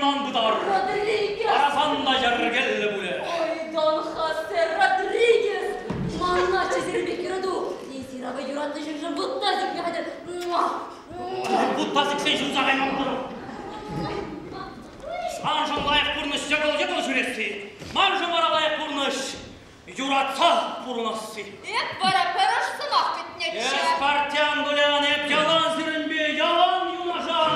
yandan bıdar. Rodriguez. Arasanda yergelle bule. Ой, Дон Хосе Родригес. Манна çizirmek yürüdü. Esira ve yuratlı şırşın buttazik bir hadi. Buttazik seyşin uzakayım amdırım. Sanşın layık burnuş cebol cebol süresi. Manşın vara layık burnuş. Yuratsa burnası. Hep bara peroşsun affetnek şey. Es partiyan duleyan hep yalan sürünbe, yalan yunaşa.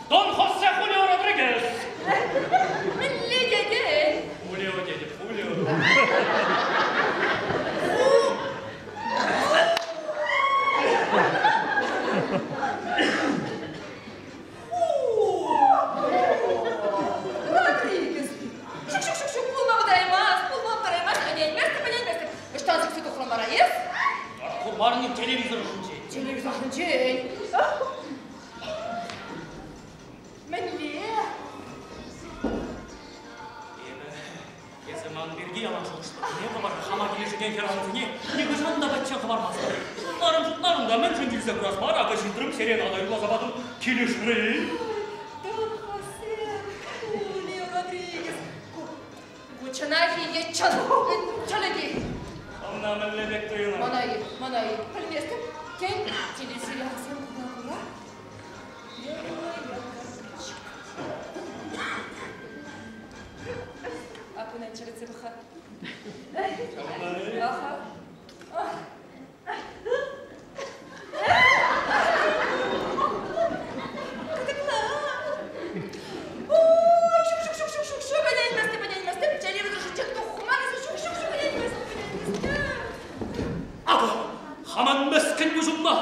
Don José Julio Rodríguez. Julio dedi, Julio. Барының телевизор үшінші. Телевизор үшінші. Мәнле? Есі маңберге алан жоқшылық. Не болар, қама келе жүген керамызыне неге жанында бәтчен хабармасты. Жұтларым да мен жөнділсе құрас бар, ағы жындырым серен адайып азабадым келешірей. Кучанаги еччан, чалаги. Амна мәллебек тойына. Манайы, білместім. Кен телесериалсын құра-құра. Апынан чырыцы бұқа. Аха. Хаман мәскін бұжымна,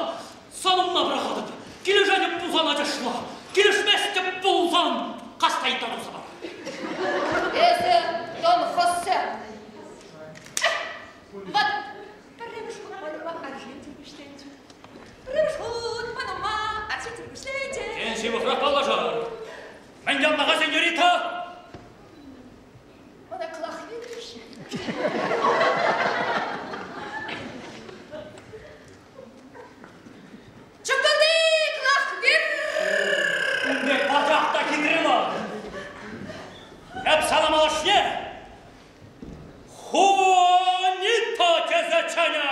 санымна бірақадып, келі жәніп бұлзан ажашыла, келішмәстіп бұлзан, қастайында тұрса бар. Эсі, Дон Хосе. Вот, пришут панума, аржентин піштейте. Пришут панума, аржентин піштейте. Кенші бұқырақ балажар. Мен жаннаға сеньорита. Она клах видишь? Хунита Кезачаня!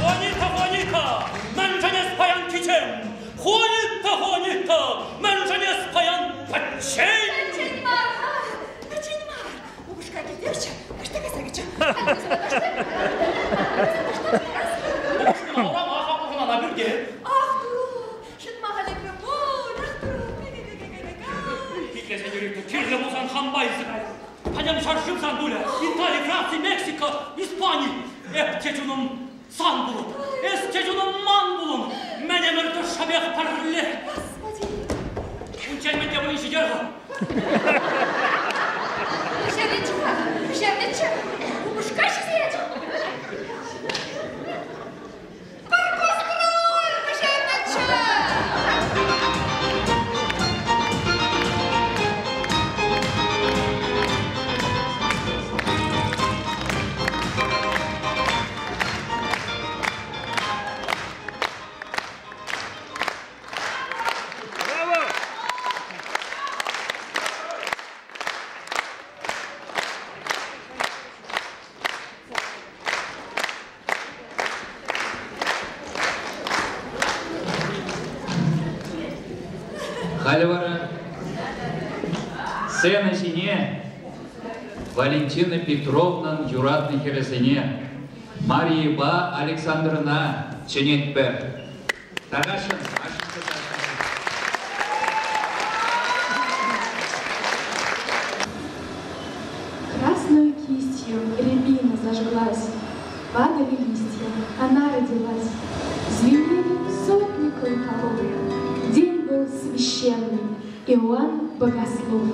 Хунита! Мен спаян кичем! Хунита! Мен спаян пачей! Италия, Франция, Мексика, Испания. Эптечуном сан булун, эстечуном ман булун. Мен эмерді шабех парле. Унчай мен демон işi görgün. Пожарничка, убушка сидеть. Паркострой, пожарничка. Халивара, сцена сине, Валентина Петровна Юратный Хересене, Мария Ба Александровна Ченетпер. Тарашин, Красной кистью рябина зажглась, падали листья, она родилась. Звенели сотни колоколов, день был священный, Иоанн Богослов.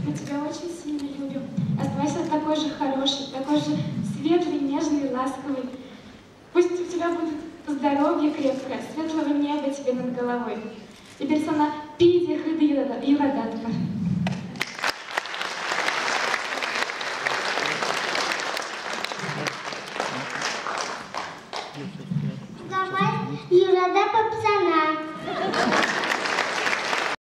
Мы тебя очень сильно любим. Оставайся такой же хороший, такой же светлый, нежный, ласковый. Пусть у тебя будет здоровье крепкое, светлого неба тебе над головой. Теперь сама пиди хыды и ладатка. Давай, Юрада Попсана.